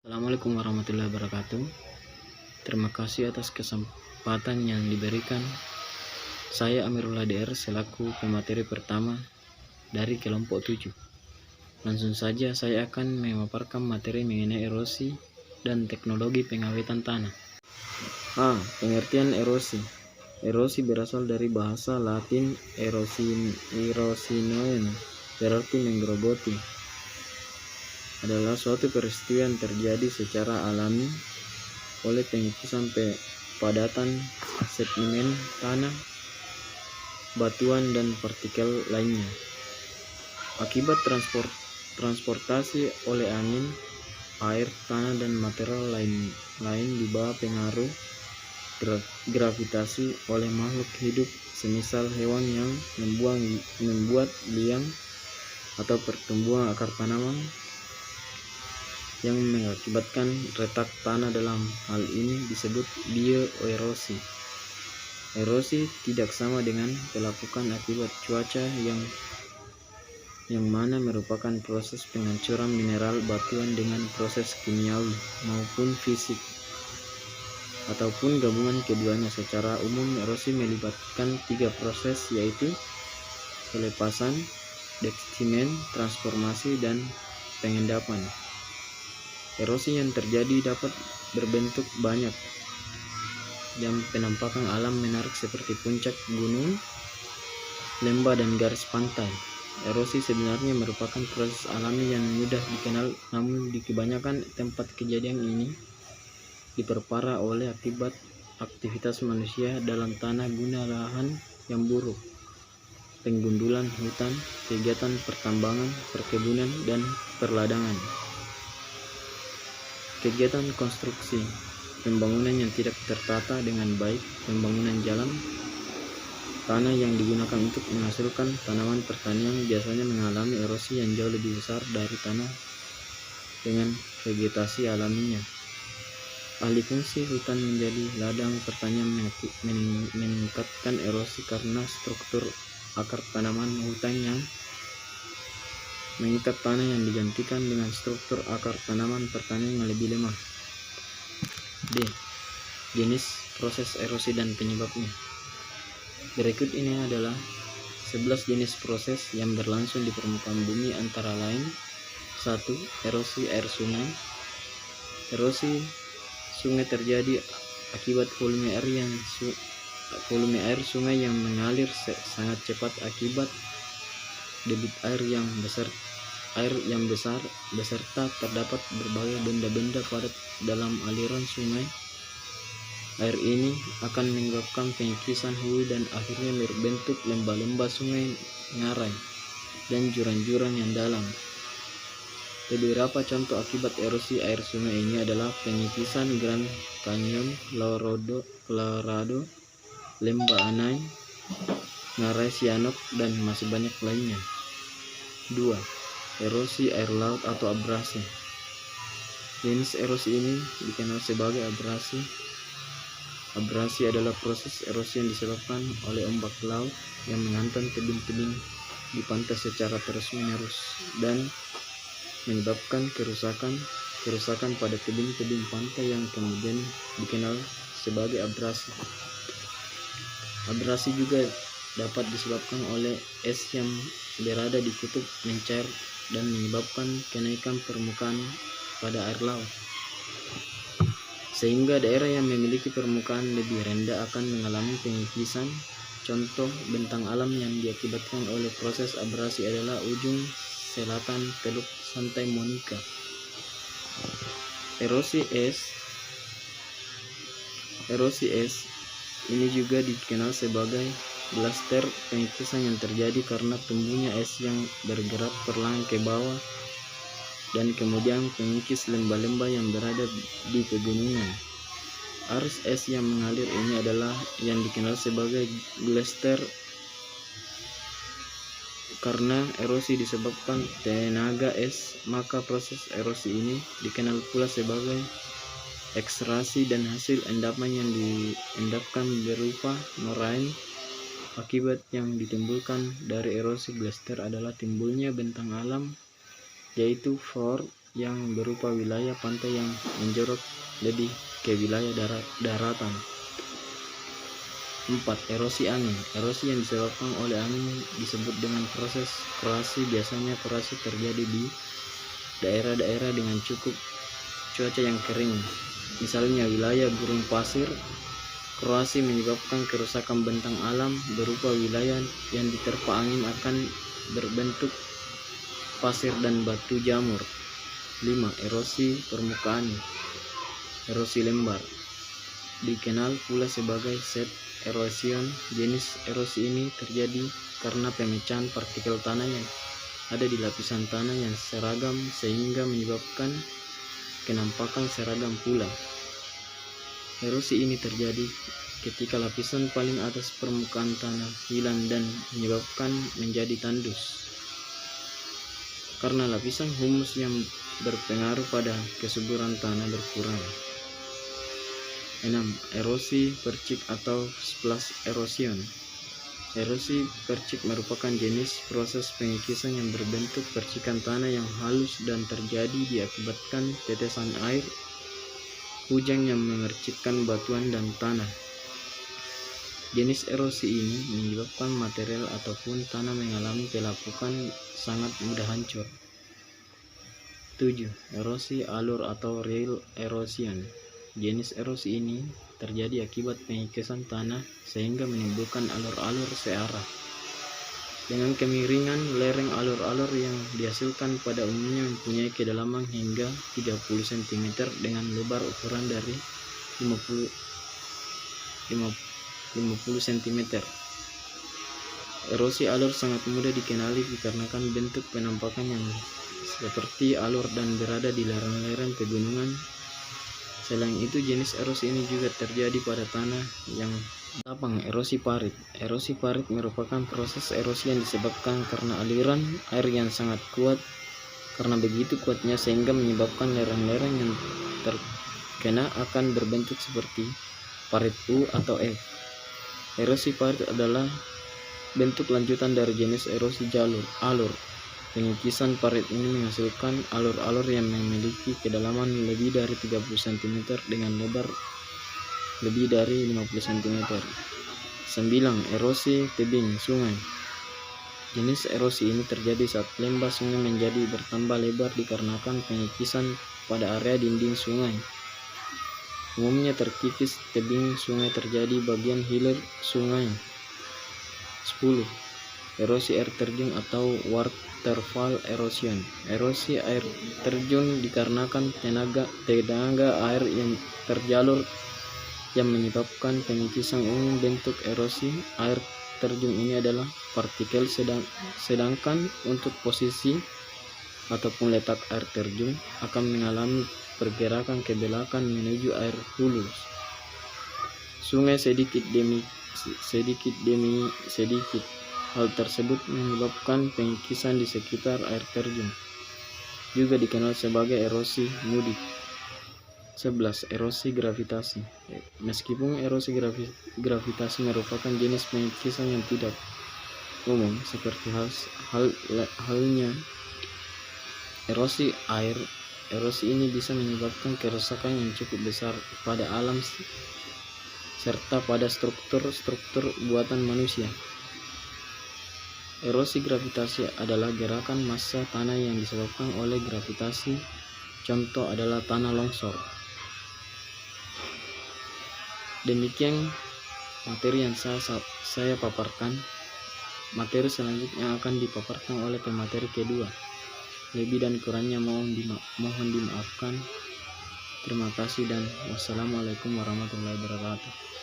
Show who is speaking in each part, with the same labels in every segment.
Speaker 1: Assalamualaikum warahmatullahi wabarakatuh. Terima kasih atas kesempatan yang diberikan. Saya Amirullah DR selaku pemateri pertama dari kelompok 7. Langsung saja saya akan memaparkan materi mengenai erosi dan teknologi pengawetan tanah. Pengertian erosi. Erosi berasal dari bahasa Latin erosinoen, berarti menggerogoti. Adalah suatu peristiwa yang terjadi secara alami oleh pengikisan padatan sedimen tanah, batuan, dan partikel lainnya akibat transportasi oleh angin, air, tanah, dan material lain di bawah pengaruh gravitasi oleh makhluk hidup semisal hewan yang membuat liang atau pertumbuhan akar tanaman yang mengakibatkan retak tanah. Dalam hal ini disebut bioerosi. Erosi tidak sama dengan pelapukan akibat cuaca yang mana merupakan proses penghancuran mineral batuan dengan proses kimiawi maupun fisik ataupun gabungan keduanya. Secara umum erosi melibatkan 3 proses, yaitu pelepasan, deksimen, transformasi, dan pengendapan. Erosi yang terjadi dapat berbentuk banyak, yang penampakan alam menarik seperti puncak gunung, lembah, dan garis pantai. Erosi sebenarnya merupakan proses alami yang mudah dikenal, namun di kebanyakan tempat kejadian ini diperparah oleh akibat aktivitas manusia dalam tanah guna lahan yang buruk, penggundulan hutan, kegiatan pertambangan, perkebunan, dan perladangan. Kegiatan konstruksi, pembangunan yang tidak tertata dengan baik, pembangunan jalan, tanah yang digunakan untuk menghasilkan tanaman pertanian biasanya mengalami erosi yang jauh lebih besar dari tanah dengan vegetasi alaminya. Alih fungsi hutan menjadi ladang pertanian meningkatkan erosi karena struktur akar tanaman hutan yang mengikat tanah yang digantikan dengan struktur akar tanaman pertanian yang lebih lemah. D. Jenis proses erosi dan penyebabnya. Berikut ini adalah 11 jenis proses yang berlangsung di permukaan bumi, antara lain: 1. Erosi air sungai. Erosi sungai terjadi akibat volume air sungai yang mengalir sangat cepat akibat debit air yang besar beserta terdapat berbagai benda-benda padat dalam aliran sungai. Air ini akan menyebabkan pengikisan hulu dan akhirnya berbentuk lembah-lembah sungai, ngarai, dan jurang-jurang yang dalam. Beberapa contoh akibat erosi air sungai ini adalah pengikisan Grand Canyon, Colorado, lembah Anai, ngarai Sianok, dan masih banyak lainnya. 2. Erosi air laut atau abrasi. Jenis erosi ini dikenal sebagai abrasi. Abrasi adalah proses erosi yang disebabkan oleh ombak laut yang menghantam tebing-tebing di pantai secara terus-menerus dan menyebabkan kerusakan pada tebing-tebing pantai yang kemudian dikenal sebagai abrasi. Abrasi juga dapat disebabkan oleh es yang berada di kutub mencair dan menyebabkan kenaikan permukaan pada air laut, sehingga daerah yang memiliki permukaan lebih rendah akan mengalami pengikisan. Contoh bentang alam yang diakibatkan oleh proses abrasi adalah ujung selatan Teluk Santa Monica. Erosi es ini juga dikenal sebagai blaster, pengikisan yang terjadi karena tumbuhnya es yang bergerak perlahan ke bawah dan kemudian mengikis lembah-lembah yang berada di pegunungan. Arus es yang mengalir ini adalah yang dikenal sebagai glacier. Karena erosi disebabkan tenaga es, maka proses erosi ini dikenal pula sebagai ekstrasi, dan hasil endapan yang diendapkan berupa moraine. Akibat yang ditimbulkan dari erosi glacier adalah timbulnya bentang alam, yaitu yang berupa wilayah pantai yang menjorok lebih ke wilayah daratan. 4. Erosi angin. Erosi yang disebabkan oleh angin disebut dengan proses korasi. Biasanya korasi terjadi di daerah-daerah dengan cukup cuaca yang kering. Misalnya wilayah gurun pasir. Korasi menyebabkan kerusakan bentang alam berupa wilayah yang diterpa angin akan berbentuk pasir dan batu jamur. 5. Erosi permukaan. Erosi lembar dikenal pula sebagai set erosion. Jenis erosi ini terjadi karena pemecahan partikel tanah yang ada di lapisan tanah yang seragam sehingga menyebabkan kenampakan seragam pula. Erosi ini terjadi ketika lapisan paling atas permukaan tanah hilang dan menyebabkan menjadi tandus karena lapisan humus yang berpengaruh pada kesuburan tanah berkurang. 6. Erosi percik atau splash erosion. Erosi percik merupakan jenis proses pengikisan yang berbentuk percikan tanah yang halus dan terjadi diakibatkan tetesan air hujan yang memercikkan batuan dan tanah. Jenis erosi ini menyebabkan material ataupun tanah mengalami pelapukan sangat mudah hancur. 7. Erosi alur atau rail erosion. Jenis erosi ini terjadi akibat pengikisan tanah sehingga menimbulkan alur-alur searah. Dengan kemiringan lereng, alur-alur yang dihasilkan pada umumnya mempunyai kedalaman hingga 30 cm dengan lebar ukuran dari 50 cm. Erosi alur sangat mudah dikenali dikarenakan bentuk penampakan yang seperti alur dan berada di lereng-lereng pegunungan. Selain itu, jenis erosi ini juga terjadi pada tanah yang 8. Erosi parit. Erosi parit merupakan proses erosi yang disebabkan karena aliran air yang sangat kuat. Karena begitu kuatnya sehingga menyebabkan lereng-lereng yang terkena akan berbentuk seperti parit U atau F. Erosi parit adalah bentuk lanjutan dari jenis erosi alur. Pengikisan parit ini menghasilkan alur-alur yang memiliki kedalaman lebih dari 30 cm dengan lebar lebih dari 50 cm. 9. Erosi tebing sungai. Jenis erosi ini terjadi saat lembah sungai menjadi bertambah lebar dikarenakan pengikisan pada area dinding sungai. Umumnya terkikis tebing sungai terjadi bagian hilir sungai. 10. Erosi air terjun atau waterfall erosion. Erosi air terjun dikarenakan tenaga air yang terjalur yang menyebabkan pengikisan. Umum bentuk erosi air terjun ini adalah partikel sedangkan untuk posisi ataupun letak air terjun akan mengalami pergerakan ke belakang menuju air hulu sungai sedikit demi sedikit. Hal tersebut menyebabkan pengikisan di sekitar air terjun, juga dikenal sebagai erosi mudik. 11. Erosi gravitasi. Meskipun erosi gravitasi merupakan jenis pengikisan yang tidak umum seperti halnya erosi air, erosi ini bisa menyebabkan kerusakan yang cukup besar pada alam serta pada struktur buatan manusia. Erosi gravitasi adalah gerakan massa tanah yang disebabkan oleh gravitasi. Contoh adalah tanah longsor. Demikian materi yang saya paparkan. Materi selanjutnya akan dipaparkan oleh pemateri kedua. Lebih dan kurangnya mohon dimaafkan. Terima kasih dan wassalamualaikum warahmatullahi wabarakatuh.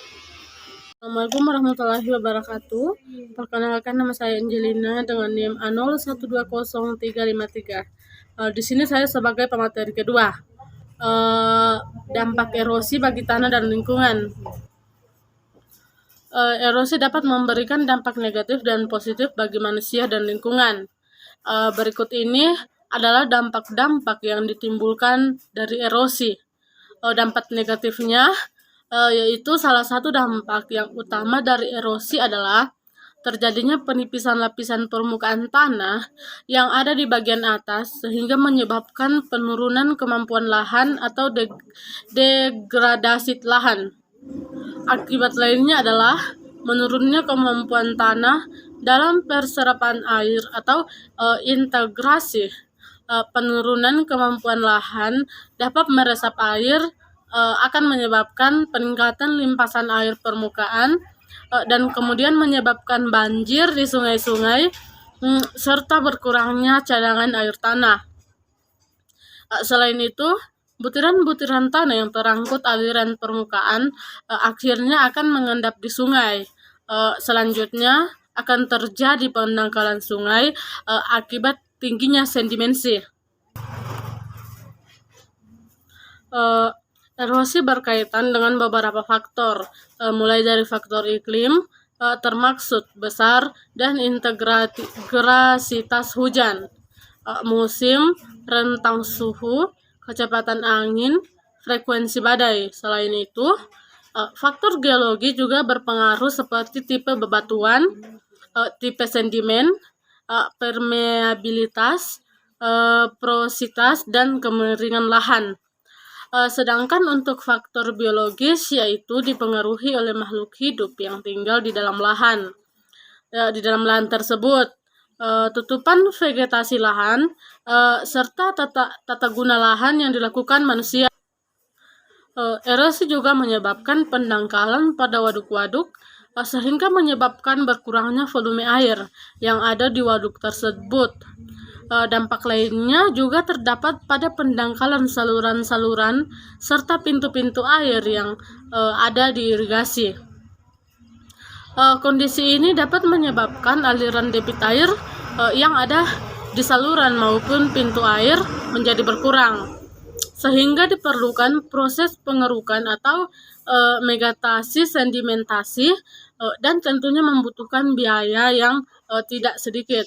Speaker 2: Assalamualaikum warahmatullahi wabarakatuh. Perkenalkan, nama saya Angelina dengan NIM A01203553. Di sini saya sebagai pemateri kedua. Dampak erosi bagi tanah dan lingkungan. Erosi dapat memberikan dampak negatif dan positif bagi manusia dan lingkungan. Berikut ini adalah dampak-dampak yang ditimbulkan dari erosi. Dampak negatifnya yaitu salah satu dampak yang utama dari erosi adalah terjadinya penipisan lapisan permukaan tanah yang ada di bagian atas sehingga menyebabkan penurunan kemampuan lahan atau degradasi lahan. Akibat lainnya adalah menurunnya kemampuan tanah dalam perserapan air atau integrasi. Penurunan kemampuan lahan dapat meresap air akan menyebabkan peningkatan limpasan air permukaan dan kemudian menyebabkan banjir di sungai-sungai serta berkurangnya cadangan air tanah. Selain itu, butiran-butiran tanah yang terangkut aliran permukaan akhirnya akan mengendap di sungai. Selanjutnya akan terjadi pendangkalan sungai akibat tingginya sedimentasi. Erosi berkaitan dengan beberapa faktor, mulai dari faktor iklim, termaksud besar dan integrasitas hujan, musim, rentang suhu, kecepatan angin, frekuensi badai. Selain itu, faktor geologi juga berpengaruh seperti tipe bebatuan, tipe sedimen, permeabilitas, porositas, dan kemiringan lahan. Sedangkan untuk faktor biologis yaitu dipengaruhi oleh makhluk hidup yang tinggal di dalam lahan. Di dalam lahan tersebut, tutupan vegetasi lahan, serta tata guna lahan yang dilakukan manusia. Erosi juga menyebabkan pendangkalan pada waduk-waduk, sehingga menyebabkan berkurangnya volume air yang ada di waduk tersebut. Dampak lainnya juga terdapat pada pendangkalan saluran-saluran serta pintu-pintu air yang ada di irigasi. Kondisi ini dapat menyebabkan aliran debit air yang ada di saluran maupun pintu air menjadi berkurang, sehingga diperlukan proses pengerukan atau megatasi sedimentasi dan tentunya membutuhkan biaya yang tidak sedikit.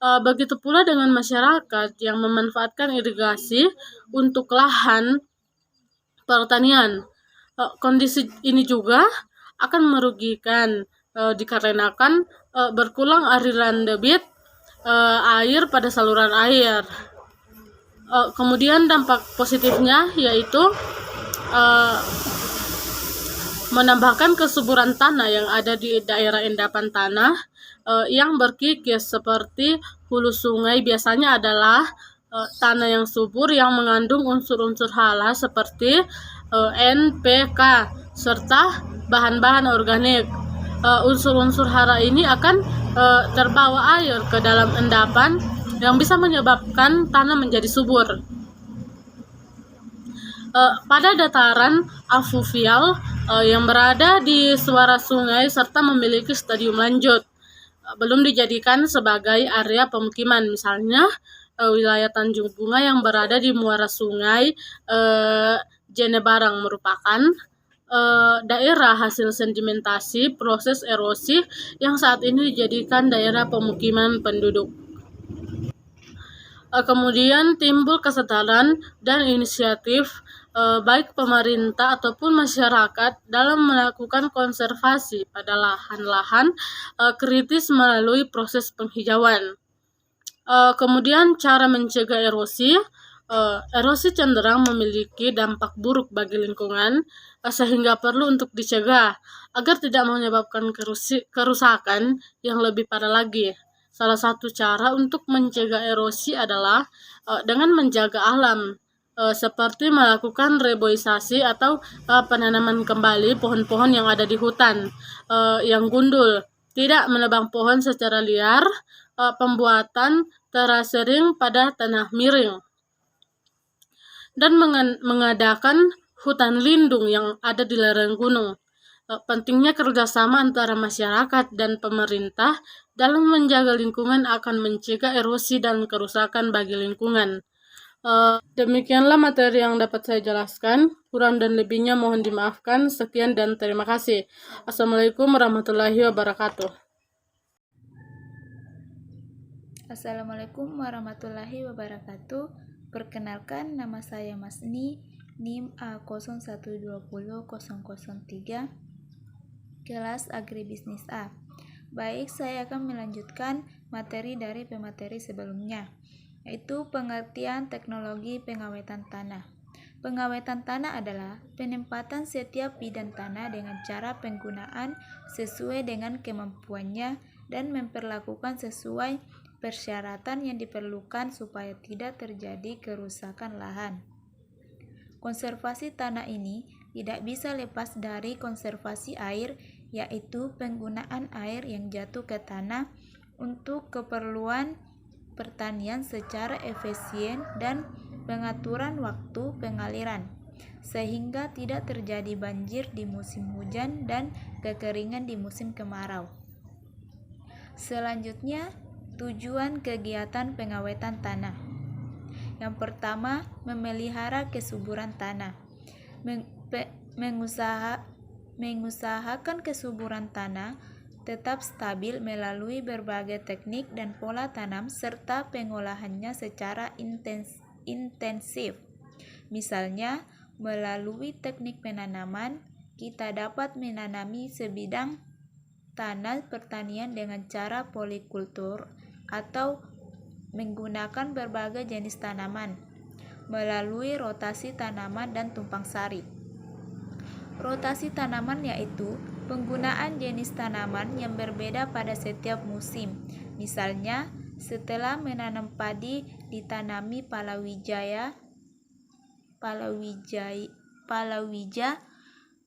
Speaker 2: Begitu pula dengan masyarakat yang memanfaatkan irigasi untuk lahan pertanian. Kondisi ini juga akan merugikan dikarenakan berkurang aliran debit air pada saluran air. Kemudian dampak positifnya yaitu menambahkan kesuburan tanah yang ada di daerah endapan tanah yang berkikis seperti hulu sungai biasanya adalah tanah yang subur yang mengandung unsur-unsur hara seperti NPK serta bahan-bahan organik. Unsur-unsur hara ini akan terbawa air ke dalam endapan yang bisa menyebabkan tanah menjadi subur. Pada dataran aluvial yang berada di suara sungai serta memiliki stadium lanjut, belum dijadikan sebagai area pemukiman, misalnya wilayah Tanjung Bunga yang berada di muara sungai Jenebarang merupakan daerah hasil sedimentasi proses erosi yang saat ini dijadikan daerah pemukiman penduduk. Kemudian timbul kesadaran dan inisiatif baik pemerintah ataupun masyarakat dalam melakukan konservasi pada lahan-lahan kritis melalui proses penghijauan. Kemudian cara mencegah erosi. Erosi cenderung memiliki dampak buruk bagi lingkungan sehingga perlu untuk dicegah agar tidak menyebabkan kerusakan yang lebih parah lagi. Salah satu cara untuk mencegah erosi adalah dengan menjaga alam, seperti melakukan reboisasi atau penanaman kembali pohon-pohon yang ada di hutan yang gundul, tidak menebang pohon secara liar, pembuatan terasering pada tanah miring, dan mengadakan hutan lindung yang ada di lereng gunung. Pentingnya kerjasama antara masyarakat dan pemerintah dalam menjaga lingkungan akan mencegah erosi dan kerusakan bagi lingkungan. Demikianlah materi yang dapat saya jelaskan. Kurang dan lebihnya mohon dimaafkan. Sekian dan terima kasih. Assalamualaikum warahmatullahi wabarakatuh.
Speaker 3: Assalamualaikum warahmatullahi wabarakatuh. Perkenalkan, nama saya Masni, NIM A01200003, kelas Agribisnis A. Baik, saya akan melanjutkan materi dari pemateri sebelumnya, yaitu pengertian teknologi pengawetan tanah. Pengawetan tanah adalah penempatan setiap bidang tanah dengan cara penggunaan sesuai dengan kemampuannya dan memperlakukan sesuai persyaratan yang diperlukan supaya tidak terjadi kerusakan lahan. Konservasi tanah ini tidak bisa lepas dari konservasi air, yaitu penggunaan air yang jatuh ke tanah untuk keperluan pertanian secara efisien dan pengaturan waktu pengaliran, sehingga tidak terjadi banjir di musim hujan dan kekeringan di musim kemarau. Selanjutnya, tujuan kegiatan pengawetan tanah. Yang pertama, memelihara kesuburan tanah. Mengusahakan kesuburan tanah tetap stabil melalui berbagai teknik dan pola tanam serta pengolahannya secara intensif. Misalnya, melalui teknik penanaman, kita dapat menanami sebidang tanah pertanian dengan cara polikultur atau menggunakan berbagai jenis tanaman melalui rotasi tanaman dan tumpang sari. Rotasi tanaman yaitu penggunaan jenis tanaman yang berbeda pada setiap musim. Misalnya, setelah menanam padi ditanami palawija,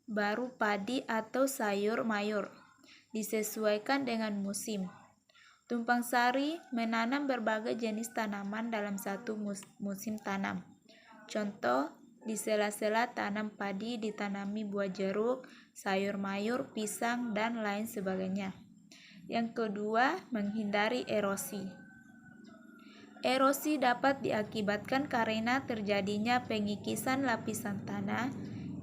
Speaker 3: baru padi atau sayur mayur, disesuaikan dengan musim. Tumpang sari menanam berbagai jenis tanaman dalam satu musim tanam. Contoh, di sela-sela tanam padi ditanami buah jeruk, sayur mayur, pisang, dan lain sebagainya. Yang kedua, menghindari erosi. Erosi dapat diakibatkan karena terjadinya pengikisan lapisan tanah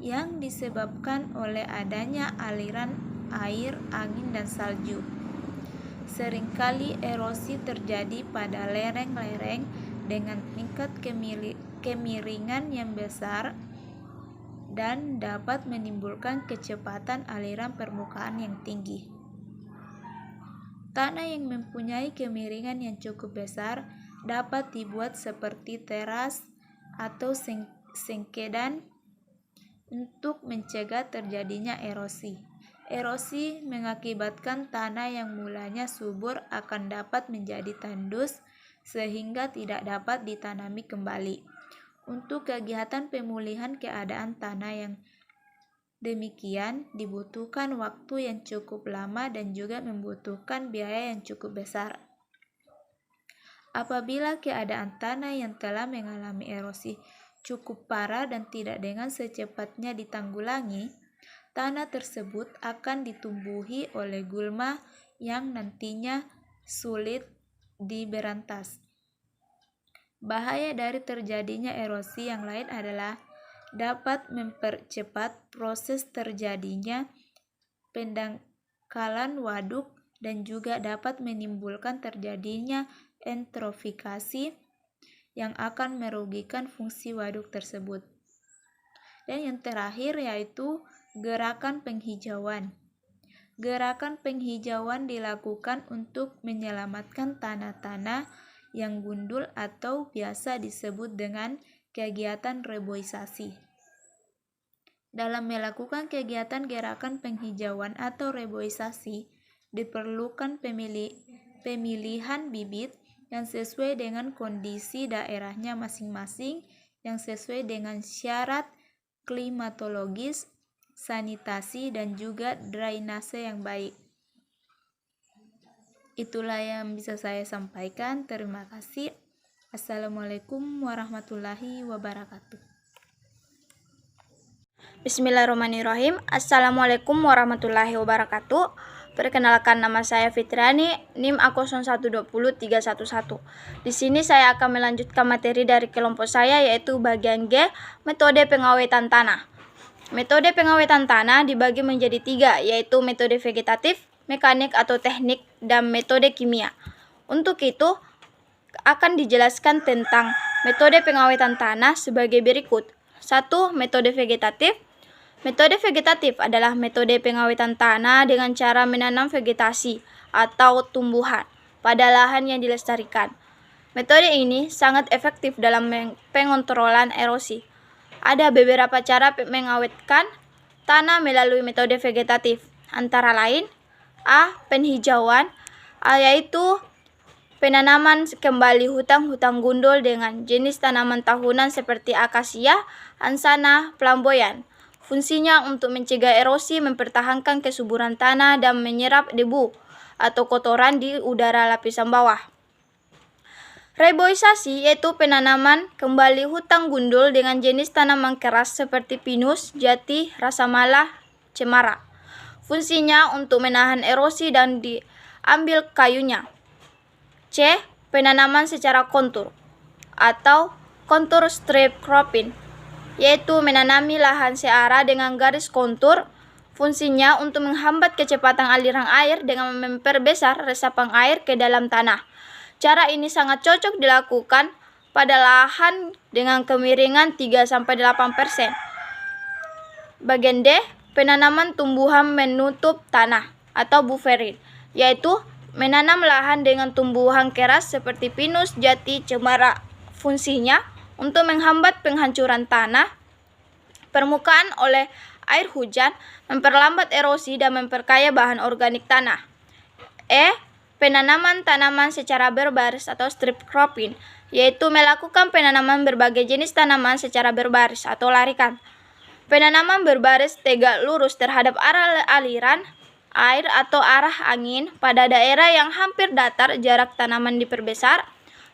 Speaker 3: yang disebabkan oleh adanya aliran air, angin, dan salju. Seringkali erosi terjadi pada lereng-lereng dengan tingkat kemiringan yang besar dan dapat menimbulkan kecepatan aliran permukaan yang tinggi. Tanah yang mempunyai kemiringan yang cukup besar dapat dibuat seperti teras atau sengkedan untuk mencegah terjadinya erosi. Erosi mengakibatkan tanah yang mulanya subur akan dapat menjadi tandus sehingga tidak dapat ditanami kembali. Untuk kegiatan pemulihan keadaan tanah yang demikian dibutuhkan waktu yang cukup lama dan juga membutuhkan biaya yang cukup besar. Apabila keadaan tanah yang telah mengalami erosi cukup parah dan tidak dengan secepatnya ditanggulangi, tanah tersebut akan ditumbuhi oleh gulma yang nantinya sulit diberantas. Bahaya dari terjadinya erosi yang lain adalah dapat mempercepat proses terjadinya pendangkalan waduk dan juga dapat menimbulkan terjadinya eutrofikasi yang akan merugikan fungsi waduk tersebut. Dan yang terakhir yaitu gerakan penghijauan. Gerakan penghijauan dilakukan untuk menyelamatkan tanah-tanah yang gundul atau biasa disebut dengan kegiatan reboisasi. Dalam melakukan kegiatan gerakan penghijauan atau reboisasi, diperlukan pemilihan bibit yang sesuai dengan kondisi daerahnya masing-masing, yang sesuai dengan syarat klimatologis, sanitasi, dan juga drainase yang baik. Itulah yang bisa saya sampaikan. Terima kasih. Assalamualaikum warahmatullahi wabarakatuh.
Speaker 4: Bismillahirrahmanirrahim. Assalamualaikum warahmatullahi wabarakatuh. Perkenalkan, nama saya Fitriani, NIM A01203111. Di sini saya akan melanjutkan materi dari kelompok saya, yaitu bagian G, metode pengawetan tanah. Metode pengawetan tanah dibagi menjadi 3, yaitu metode vegetatif, mekanik atau teknik, dan metode kimia. Untuk itu, akan dijelaskan tentang metode pengawetan tanah sebagai berikut. 1. Metode vegetatif. Metode vegetatif adalah metode pengawetan tanah dengan cara menanam vegetasi atau tumbuhan pada lahan yang dilestarikan. Metode ini sangat efektif dalam pengontrolan erosi. Ada beberapa cara mengawetkan tanah melalui metode vegetatif, antara lain A. Penghijauan, yaitu penanaman kembali hutan-hutan gundul dengan jenis tanaman tahunan seperti akasia, ansana, flamboyan. Fungsinya untuk mencegah erosi, mempertahankan kesuburan tanah, dan menyerap debu atau kotoran di udara lapisan bawah. Reboisasi yaitu penanaman kembali hutan gundul dengan jenis tanaman keras seperti pinus, jati, rasa malah, cemara. Fungsinya untuk menahan erosi dan diambil kayunya. C. Penanaman secara kontur atau kontur strip cropping, yaitu menanami lahan searah dengan garis kontur. Fungsinya untuk menghambat kecepatan aliran air dengan memperbesar resapan air ke dalam tanah. Cara ini sangat cocok dilakukan pada lahan dengan kemiringan 3-8%. Bagian D. Penanaman tumbuhan menutup tanah atau buffering, yaitu menanam lahan dengan tumbuhan keras seperti pinus, jati, cemara. Fungsinya untuk menghambat penghancuran tanah permukaan oleh air hujan, memperlambat erosi, dan memperkaya bahan organik tanah. E. Penanaman tanaman secara berbaris atau strip cropping, yaitu melakukan penanaman berbagai jenis tanaman secara berbaris atau larikan. Penanaman berbaris tegak lurus terhadap arah aliran air atau arah angin pada daerah yang hampir datar. Jarak tanaman diperbesar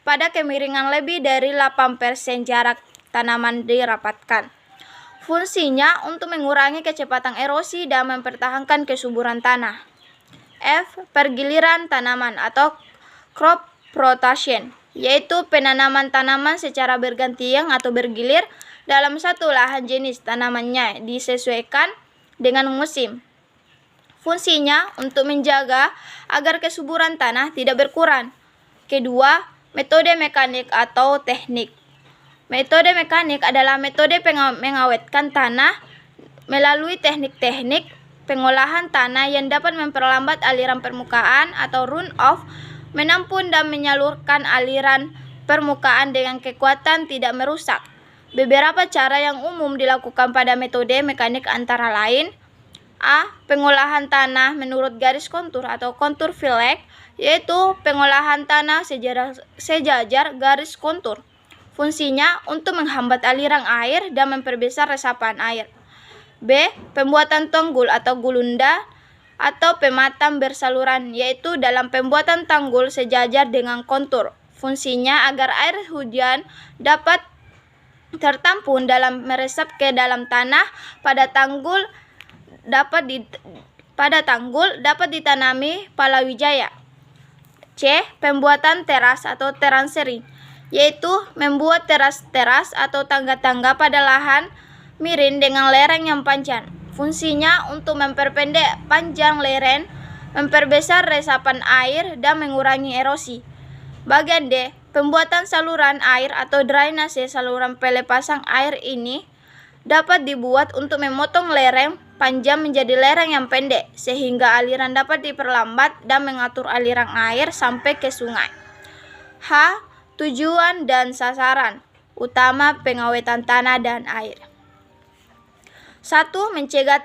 Speaker 4: pada kemiringan lebih dari 8% jarak tanaman dirapatkan. Fungsinya untuk mengurangi kecepatan erosi dan mempertahankan kesuburan tanah. F. Pergiliran tanaman atau crop rotation, yaitu penanaman tanaman secara bergantian atau bergilir dalam satu lahan. Jenis tanamannya disesuaikan dengan musim. Fungsinya untuk menjaga agar kesuburan tanah tidak berkurang. Kedua, metode mekanik atau teknik. Metode mekanik adalah metode mengawetkan tanah melalui teknik-teknik pengolahan tanah yang dapat memperlambat aliran permukaan atau runoff, menampung dan menyalurkan aliran permukaan dengan kekuatan tidak merusak. Beberapa cara yang umum dilakukan pada metode mekanik antara lain: A. Pengolahan tanah menurut garis kontur atau kontur fillet, yaitu pengolahan tanah sejajar garis kontur. Fungsinya untuk menghambat aliran air dan memperbesar resapan air. B. Pembuatan tanggul atau gulunda atau pematang bersaluran, yaitu dalam pembuatan tanggul sejajar dengan kontur. Fungsinya agar air hujan dapat tertampung dalam meresap ke dalam tanah. Pada tanggul dapat ditanami palawijaya. C. Pembuatan teras atau terrassering, yaitu membuat teras-teras atau tangga-tangga pada lahan miring dengan lereng yang panjang. Fungsinya untuk memperpendek panjang lereng, memperbesar resapan air, dan mengurangi erosi. Bagian D. Pembuatan saluran air atau drainase. Saluran pelepasan air ini dapat dibuat untuk memotong lereng panjang menjadi lereng yang pendek, sehingga aliran dapat diperlambat dan mengatur aliran air sampai ke sungai. H. Tujuan dan sasaran utama pengawetan tanah dan air. 1. Mencegah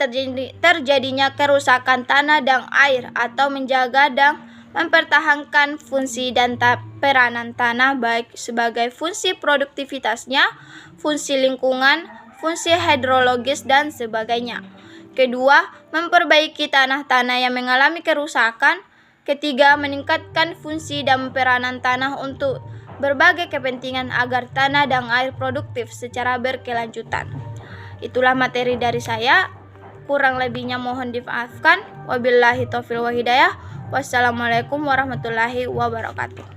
Speaker 4: terjadinya kerusakan tanah dan air atau menjaga dan mempertahankan fungsi dan peranan tanah baik sebagai fungsi produktivitasnya, fungsi lingkungan, fungsi hidrologis, dan sebagainya. Kedua, memperbaiki tanah-tanah yang mengalami kerusakan. Ketiga, meningkatkan fungsi dan peranan tanah untuk berbagai kepentingan agar tanah dan air produktif secara berkelanjutan. Itulah materi dari saya. Kurang lebihnya mohon dimaafkan. Wabillahi taufiq wal hidayah. Wassalamualaikum warahmatullahi wabarakatuh.